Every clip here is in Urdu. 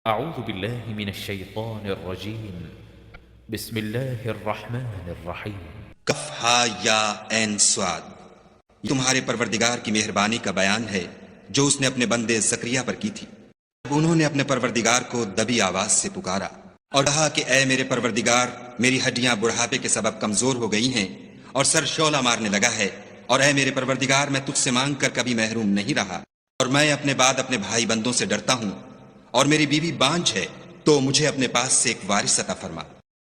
أعوذ بالله من الشيطان الرجيم بسم الله الرحمن الرحيم کف ہا یا عین صاد، یہ تمہارے پروردگار کی مہربانی کا بیان ہے جو اس نے اپنے بندے زکریا پر کی تھی۔ انہوں نے اپنے پروردگار کو دبی آواز سے پکارا اور کہا کہ اے میرے پروردگار، میری ہڈیاں بڑھاپے کے سبب کمزور ہو گئی ہیں اور سر شعلہ مارنے لگا ہے، اور اے میرے پروردگار، میں تجھ سے مانگ کر کبھی محروم نہیں رہا، اور میں اپنے بعد اپنے بھائی بندوں سے ڈرتا ہوں، اور میری بیوی بانجھ ہے، تو مجھے اپنے پاس سے ایک وارث عطا فرما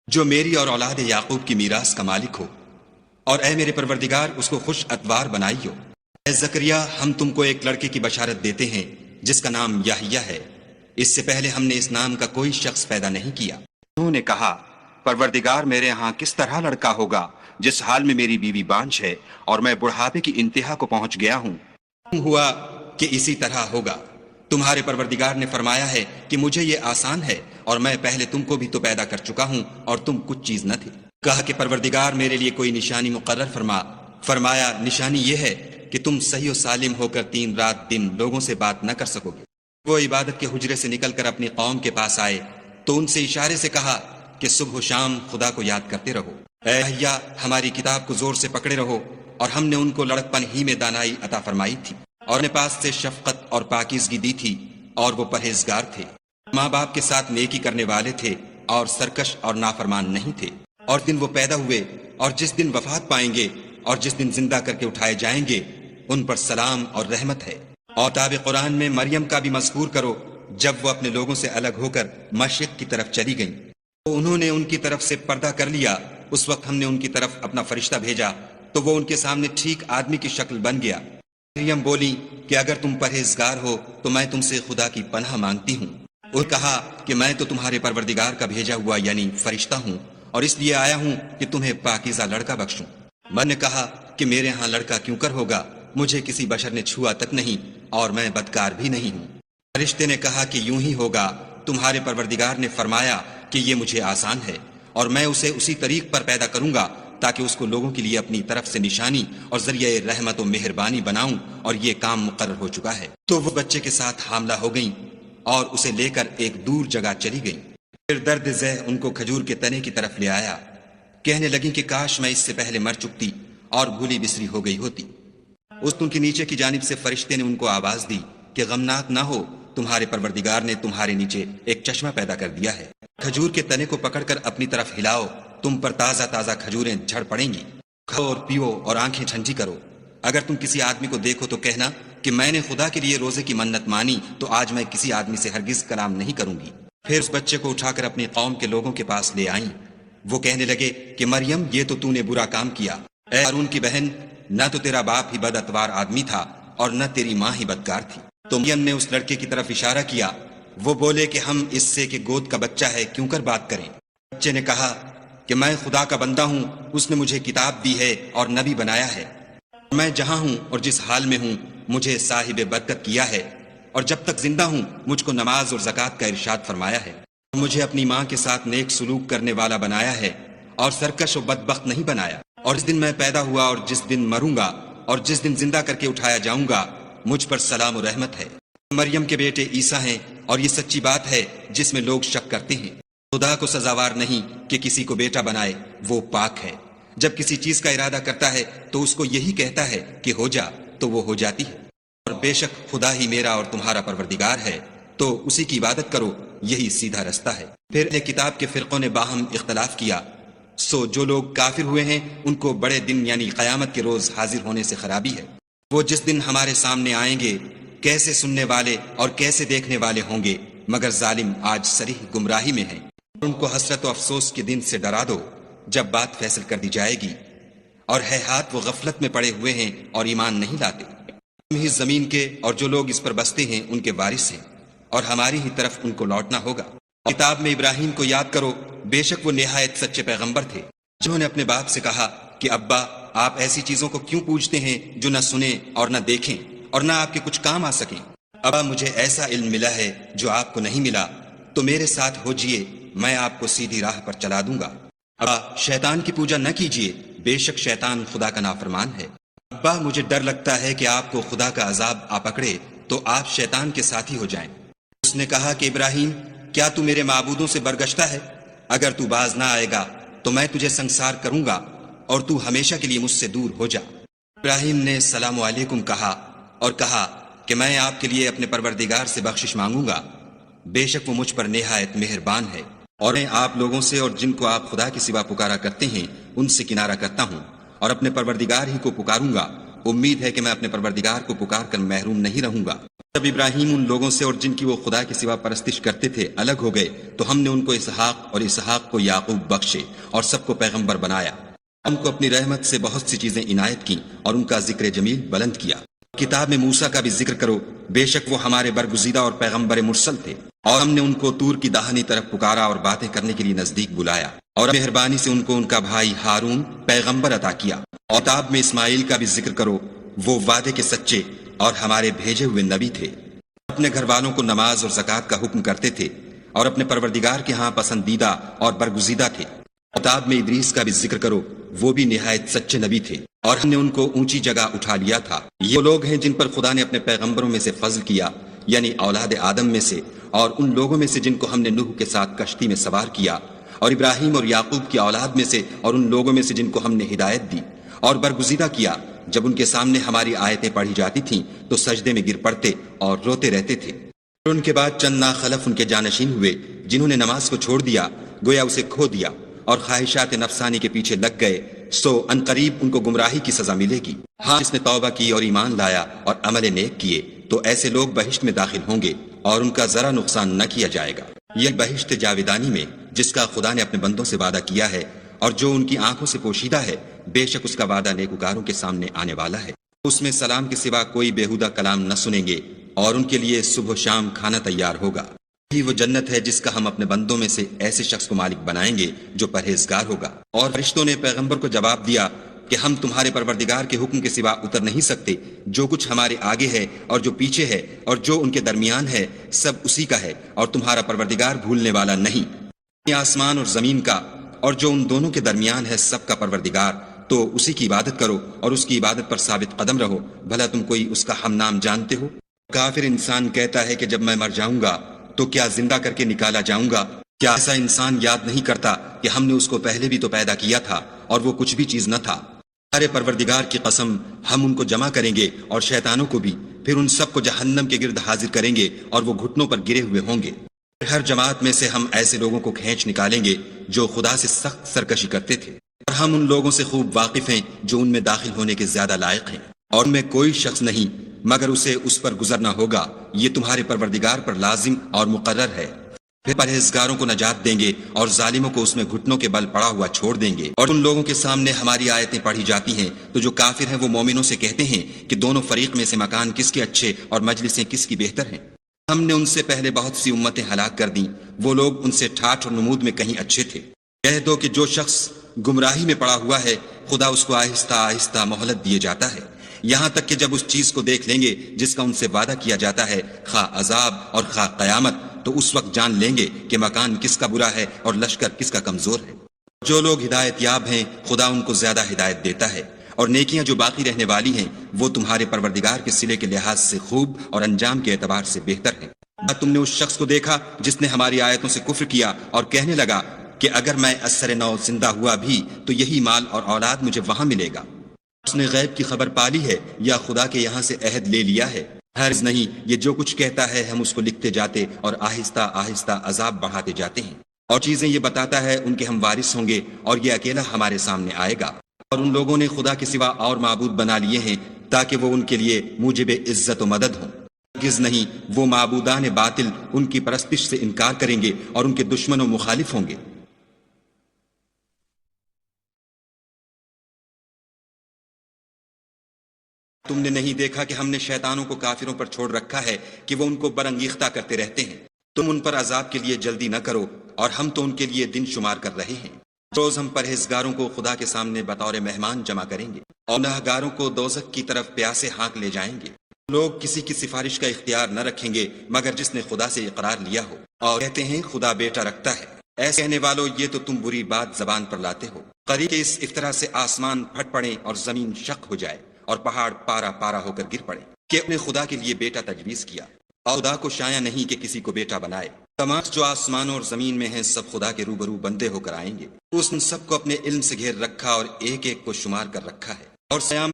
جو میری اور اولاد یعقوب کی میراث کا مالک ہو، اور اے میرے پروردگار اس کو خوش اتوار بنائیو۔ اے زکریا، ہم تم کو ایک لڑکے کی بشارت دیتے ہیں جس کا نام یحییٰ ہے، اس سے پہلے ہم نے اس نام کا کوئی شخص پیدا نہیں کیا۔ انہوں نے کہا، پروردگار، میرے ہاں کس طرح لڑکا ہوگا جس حال میں میری بیوی بانجھ ہے اور میں بڑھاپے کی انتہا کو پہنچ گیا ہوں؟ ہوا کہ اسی طرح ہوگا۔ تمہارے پروردگار نے فرمایا ہے کہ مجھے یہ آسان ہے، اور میں پہلے تم کو بھی تو پیدا کر چکا ہوں اور تم کچھ چیز نہ تھی۔ کہا کہ پروردگار میرے لیے کوئی نشانی مقرر فرما۔ فرمایا، نشانی یہ ہے کہ تم صحیح و سالم ہو کر 3 رات دن لوگوں سے بات نہ کر سکو گے۔ وہ عبادت کے حجرے سے نکل کر اپنی قوم کے پاس آئے تو ان سے اشارے سے کہا کہ صبح و شام خدا کو یاد کرتے رہو۔ اے یحییٰ، ہماری کتاب کو زور سے پکڑے رہو، اور ہم نے ان کو لڑکپن ہی میں دانائی عطا فرمائی تھی، اور اپنے پاس سے شفقت اور پاکیزگی دی تھی، اور وہ پرہیزگار تھے، ماں باپ کے ساتھ نیکی کرنے والے تھے، اور سرکش اور نافرمان نہیں تھے۔ اور دن وہ پیدا ہوئے اور جس دن وفات پائیں گے اور جس دن زندہ کر کے اٹھائے جائیں گے، ان پر سلام اور رحمت ہے۔ اور کتاب قرآن میں مریم کا بھی مذکور کرو، جب وہ اپنے لوگوں سے الگ ہو کر مشرق کی طرف چلی گئیں تو انہوں نے ان کی طرف سے پردہ کر لیا۔ اس وقت ہم نے ان کی طرف اپنا فرشتہ بھیجا تو وہ ان کے سامنے ٹھیک آدمی کی شکل بن گیا۔ مریم بولی کہ اگر تم پرہیزگار ہو تو میں تم سے خدا کی پناہ مانگتی ہوں۔ اور کہا کہ میں تو تمہارے پروردگار کا بھیجا ہوا یعنی فرشتہ ہوں، اور اس لیے آیا ہوں کہ تمہیں پاکیزہ لڑکا بخشوں۔ میں نے کہا کہ میرے ہاں لڑکا کیوں کر ہوگا، مجھے کسی بشر نے چھوا تک نہیں، اور میں بدکار بھی نہیں ہوں۔ فرشتے نے کہا کہ یوں ہی ہوگا، تمہارے پروردگار نے فرمایا کہ یہ مجھے آسان ہے، اور میں اسے اسی طریق پر پیدا کروں گا تاکہ اس کو لوگوں کے لیے اپنی طرف سے نشانی اور ذریعہ رحمت و مہربانی بناؤں، اور یہ کام مقرر ہو چکا ہے۔ تو وہ بچے کے ساتھ حاملہ ہو گئیں اور اسے لے کر ایک دور جگہ چلی گئیں۔ پھر درد ذہ ان کو کھجور کے تنے کی طرف لے آیا، کہنے لگیں کہ کاش میں اس سے پہلے مر چکتی اور بھولی بسری ہو گئی ہوتی۔ اس ان کے نیچے کی جانب سے فرشتے نے ان کو آواز دی کہ غمناک نہ ہو، تمہارے پروردگار نے تمہارے نیچے ایک چشمہ پیدا کر دیا ہے۔ کھجور کے تنے کو پکڑ کر اپنی طرف ہلاؤ، تم پر تازہ تازہ کھجوریں جھڑ پڑیں گی۔ کھاؤ اور پیو اور آنکھیں ٹھنڈی کرو۔ اگر تم کسی آدمی کو دیکھو تو کہنا کہ میں نے خدا کے لیے روزے کی منت مانی، تو آج میں کسی آدمی سے ہرگز کلام نہیں کروں گی۔ پھر اس بچے کو اٹھا کر اپنی قوم کے لوگوں کے پاس لے آئیں۔ وہ کہنے لگے کہ مریم، یہ تو نے برا کام کیا۔ اے ہارون کی بہن، نہ تو تیرا باپ ہی بد اتوار آدمی تھا اور نہ تیری ماں ہی بدکار تھی۔ تو مریم نے اس لڑکے کی طرف اشارہ کیا۔ وہ بولے کہ ہم اس سے کہ گود کا بچہ ہے کیوں کر بات کریں؟ بچے نے کہا کہ میں خدا کا بندہ ہوں، اس نے مجھے کتاب دی ہے اور نبی بنایا ہے، میں جہاں ہوں اور جس حال میں ہوں مجھے صاحب برکت کیا ہے، اور جب تک زندہ ہوں مجھ کو نماز اور زکوٰۃ کا ارشاد فرمایا ہے، مجھے اپنی ماں کے ساتھ نیک سلوک کرنے والا بنایا ہے اور سرکش و بدبخت نہیں بنایا۔ اور جس دن میں پیدا ہوا اور جس دن مروں گا اور جس دن زندہ کر کے اٹھایا جاؤں گا، مجھ پر سلام و رحمت ہے۔ مریم کے بیٹے عیسیٰ ہیں، اور یہ سچی بات ہے جس میں لوگ شک کرتے ہیں۔ خدا کو سزاوار نہیں کہ کسی کو بیٹا بنائے، وہ پاک ہے۔ جب کسی چیز کا ارادہ کرتا ہے تو اس کو یہی کہتا ہے کہ ہو جا، تو وہ ہو جاتی ہے۔ اور بے شک خدا ہی میرا اور تمہارا پروردگار ہے، تو اسی کی عبادت کرو، یہی سیدھا رستہ ہے۔ پھر اہل کتاب کے فرقوں نے باہم اختلاف کیا، سو جو لوگ کافر ہوئے ہیں ان کو بڑے دن یعنی قیامت کے روز حاضر ہونے سے خرابی ہے۔ وہ جس دن ہمارے سامنے آئیں گے کیسے سننے والے اور کیسے دیکھنے والے ہوں گے، مگر ظالم آج صریح گمراہی میں ہیں۔ ان کو حسرت و افسوس کے دن سے ڈرا دو جب بات فیصل کر دی جائے گی، اور ہے ہاتھ وہ غفلت میں پڑے ہوئے ہیں اور ایمان نہیں لاتے۔ ہم ہی زمین کے اور جو لوگ اس پر بستے ہیں ان کے وارث ہیں، اور ہماری ہی طرف ان کو لوٹنا ہوگا۔ کتاب میں ابراہیم کو یاد کرو، بے شک وہ نہایت سچے پیغمبر تھے، جنہوں نے اپنے باپ سے کہا کہ ابا، آپ ایسی چیزوں کو کیوں پوجتے ہیں جو نہ سنیں اور نہ دیکھیں اور نہ آپ کے کچھ کام آ سکیں؟ ابا، مجھے ایسا علم ملا ہے جو آپ کو نہیں ملا، تو میرے ساتھ ہو جیے، میں آپ کو سیدھی راہ پر چلا دوں گا۔ ابا، شیطان کی پوجا نہ کیجیے، بے شک شیطان خدا کا نافرمان ہے۔ ابا، مجھے ڈر لگتا ہے کہ آپ کو خدا کا عذاب آ پکڑے تو آپ شیطان کے ساتھی ہو جائیں۔ اس نے کہا کہ ابراہیم، کیا تو میرے معبودوں سے برگشتہ ہے؟ اگر تو باز نہ آئے گا تو میں تجھے سنسار کروں گا اور تو ہمیشہ کے لیے مجھ سے دور ہو جا۔ ابراہیم نے السلام علیکم کہا اور کہا کہ میں آپ کے لیے اپنے پروردگار سے بخشش مانگوں گا، بے شک وہ مجھ پر نہایت مہربان ہے، اور میں آپ لوگوں سے اور جن کو آپ خدا کے سوا پکارا کرتے ہیں ان سے کنارہ کرتا ہوں اور اپنے پروردگار ہی کو پکاروں گا۔ امید ہے کہ میں اپنے پروردگار کو پکار کر محروم نہیں رہوں گا۔ جب ابراہیم ان لوگوں سے اور جن کی وہ خدا کے سوا پرستش کرتے تھے الگ ہو گئے تو ہم نے ان کو اسحاق اور اسحاق کو یعقوب بخشے اور سب کو پیغمبر بنایا۔ ہم کو اپنی رحمت سے بہت سی چیزیں عنایت کی اور ان کا ذکر جمیل بلند کیا۔ کتاب میں موسیٰ کا بھی ذکر کرو، بے شک وہ ہمارے برگزیدہ اور پیغمبر مرسل تھے، اور ہم نے ان کو طور کی داہنی طرف پکارا اور باتیں کرنے کے لیے نزدیک بلایا، اور مہربانی سے ان کو ان کا بھائی ہارون پیغمبر عطا کیا۔ اور کتاب میں اسماعیل کا بھی ذکر کرو، وہ وعدے کے سچے اور ہمارے بھیجے ہوئے نبی تھے، اپنے گھر والوں کو نماز اور زکوٰۃ کا حکم کرتے تھے اور اپنے پروردگار کے ہاں پسندیدہ اور برگزیدہ تھے۔ کتاب میں ادریس کا بھی ذکر کرو، وہ بھی نہایت سچے نبی تھے اور ہم نے ان کو اونچی جگہ اٹھا لیا تھا۔ یہ وہ لوگ ہیں جن پر خدا نے اپنے پیغمبروں میں سے فضل کیا، یعنی اولاد آدم میں سے، اور ان لوگوں میں سے جن کو ہم نے نوح کے ساتھ کشتی میں سوار کیا، اور ابراہیم اور یعقوب کی اولاد میں سے، اور ان لوگوں میں سے جن کو ہم نے ہدایت دی اور برگزیدہ کیا، جب ان کے سامنے ہماری آیتیں پڑھی جاتی تھیں تو سجدے میں گر پڑتے اور روتے رہتے تھے۔ اور ان کے بعد چند ناخلف ان کے جانشین ہوئے جنہوں نے نماز کو چھوڑ دیا، گویا اسے کھو دیا اور خواہشات نفسانی کے پیچھے لگ گئے، سو عنقریب ان کو گمراہی کی سزا ملے گی۔ ہاں، جس نے توبہ کی اور ایمان لایا اور عمل نیک کیے تو ایسے لوگ بہشت میں داخل ہوں گے اور ان کا ذرا نقصان نہ کیا جائے گا۔ یہ بہشت جاویدانی میں جس کا خدا نے اپنے بندوں سے وعدہ کیا ہے اور جو ان کی آنکھوں سے پوشیدہ ہے، بے شک اس کا وعدہ نیکوکاروں کے سامنے آنے والا ہے۔ اس میں سلام کے سوا کوئی بیہودہ کلام نہ سنیں گے اور ان کے لیے صبح و شام کھانا تیار ہوگا۔ یہی وہ جنت ہے جس کا ہم اپنے بندوں میں سے ایسے شخص کو مالک بنائیں گے جو پرہیزگار ہوگا۔ اور فرشتوں نے پیغمبر کو جواب دیا کہ ہم تمہارے پروردگار کے حکم کے سوا اتر نہیں سکتے، جو کچھ ہمارے آگے ہے اور جو پیچھے ہے اور جو ان کے درمیان ہے سب اسی کا ہے، اور تمہارا پروردگار بھولنے والا نہیں۔ آسمان اور زمین کا اور جو ان دونوں کے درمیان ہے سب کا پروردگار، تو اسی کی عبادت کرو اور اس کی عبادت پر ثابت قدم رہو، بھلا تم کوئی اس کا ہم نام جانتے ہو؟ کافر انسان کہتا ہے کہ جب میں مر جاؤں گا تو کیا زندہ کر کے نکالا جاؤں گا؟ کیا ایسا انسان یاد نہیں کرتا کہ ہم نے اس کو پہلے بھی تو پیدا کیا تھا اور وہ کچھ بھی چیز نہ تھا؟ ہمارے پروردگار کی قسم، ہم ان کو جمع کریں گے اور شیطانوں کو بھی، پھر ان سب کو جہنم کے گرد حاضر کریں گے اور وہ گھٹنوں پر گرے ہوئے ہوں گے۔ ہر جماعت میں سے ہم ایسے لوگوں کو کھینچ نکالیں گے جو خدا سے سخت سرکشی کرتے تھے، اور ہم ان لوگوں سے خوب واقف ہیں جو ان میں داخل ہونے کے زیادہ لائق ہیں، اور ان میں کوئی شخص نہیں مگر اسے اس پر گزرنا ہوگا۔ یہ تمہارے پروردگار پر لازم اور مقرر ہے۔ پھر پرہیزگاروں کو نجات دیں گے اور ظالموں کو اس میں گھٹنوں کے بل پڑا ہوا چھوڑ دیں گے۔ اور ان لوگوں کے سامنے ہماری آیتیں پڑھی جاتی ہیں تو جو کافر ہیں وہ مومنوں سے کہتے ہیں کہ دونوں فریق میں سے مکان کس کے اچھے اور مجلسیں کس کی بہتر ہیں۔ ہم نے ان سے پہلے بہت سی امتیں ہلاک کر دیں، وہ لوگ ان سے ٹھاٹھ اور نمود میں کہیں اچھے تھے۔ کہہ دو کہ جو شخص گمراہی میں پڑا ہوا ہے خدا اس کو آہستہ آہستہ مہلت دیے جاتا ہے، یہاں تک کہ جب اس چیز کو دیکھ لیں گے جس کا ان سے وعدہ کیا جاتا ہے، خواہ عذاب اور خواہ قیامت، تو اس وقت جان لیں گے کہ مکان کس کا برا ہے اور لشکر کس کا کمزور ہے۔ جو لوگ ہدایت یاب ہیں خدا ان کو زیادہ ہدایت دیتا ہے، اور نیکیاں جو باقی رہنے والی ہیں وہ تمہارے پروردگار کے صلے کے لحاظ سے خوب اور انجام کے اعتبار سے بہتر ہیں۔ تم نے اس شخص کو دیکھا جس نے ہماری آیتوں سے کفر کیا اور کہنے لگا کہ اگر میں اثر نو زندہ ہوا بھی تو یہی مال اور اولاد مجھے وہاں ملے گا۔ اس نے غیب کی خبر پالی ہے یا خدا کے یہاں سے عہد لے لیا ہے؟ ہرگز نہیں، یہ جو کچھ کہتا ہے ہم اس کو لکھتے جاتے اور آہستہ آہستہ عذاب بڑھاتے جاتے ہیں، اور چیزیں یہ بتاتا ہے ان کے ہم وارث ہوں گے اور یہ اکیلا ہمارے سامنے آئے گا۔ اور ان لوگوں نے خدا کے سوا اور معبود بنا لیے ہیں تاکہ وہ ان کے لیے موجب عزت و مدد ہوں۔ ہرگز نہیں، وہ معبودان باطل ان کی پرستش سے انکار کریں گے اور ان کے دشمن و مخالف ہوں گے۔ تم نے نہیں دیکھا کہ ہم نے شیطانوں کو کافروں پر چھوڑ رکھا ہے کہ وہ ان کو برانگیختہ کرتے رہتے ہیں؟ تم ان پر عذاب کے لیے جلدی نہ کرو، اور ہم تو ان کے لیے دن شمار کر رہے ہیں۔ روز ہم پرہیزگاروں کو خدا کے سامنے بطور مہمان جمع کریں گے اور گنہگاروں کو دوزخ کی طرف پیاسے ہانک لے جائیں گے۔ لوگ کسی کی سفارش کا اختیار نہ رکھیں گے مگر جس نے خدا سے اقرار لیا ہو، اور کہتے ہیں خدا بیٹا رکھتا ہے۔ ایسے کہنے والوں، یہ تو تم بری بات زبان پر لاتے ہو۔ قریب کہ اس افطرا سے آسمان پھٹ پڑے اور زمین شق ہو جائے اور پہاڑ پارا پارا ہو کر گر پڑے کہ اپنے خدا کے لیے بیٹا تجویز کیا۔ اور خدا کو شایع نہیں کہ کسی کو بیٹا بنائے۔ تمام جو آسمانوں اور زمین میں ہیں سب خدا کے روبرو بندے ہو کر آئیں گے۔ اس نے سب کو اپنے علم سے گھیر رکھا اور ایک ایک کو شمار کر رکھا ہے۔ اور قیامت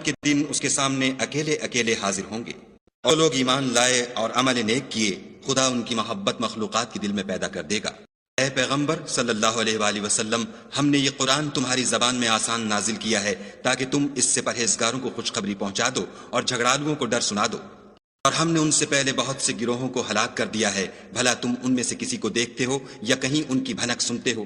کے دن اس کے سامنے اکیلے اکیلے حاضر ہوں گے، اور لوگ ایمان لائے اور عمل نیک کیے، خدا ان کی محبت مخلوقات کے دل میں پیدا کر دے گا۔ اے پیغمبر صلی اللہ علیہ وآلہ وسلم، ہم نے یہ قرآن تمہاری زبان میں آسان نازل کیا ہے تاکہ تم اس سے پرہیزگاروں کو خوشخبری پہنچا دو اور جھگڑالوؤں کو ڈر سنا دو۔ اور ہم نے ان سے پہلے بہت سے گروہوں کو ہلاک کر دیا ہے، بھلا تم ان میں سے کسی کو دیکھتے ہو یا کہیں ان کی بھنک سنتے ہو؟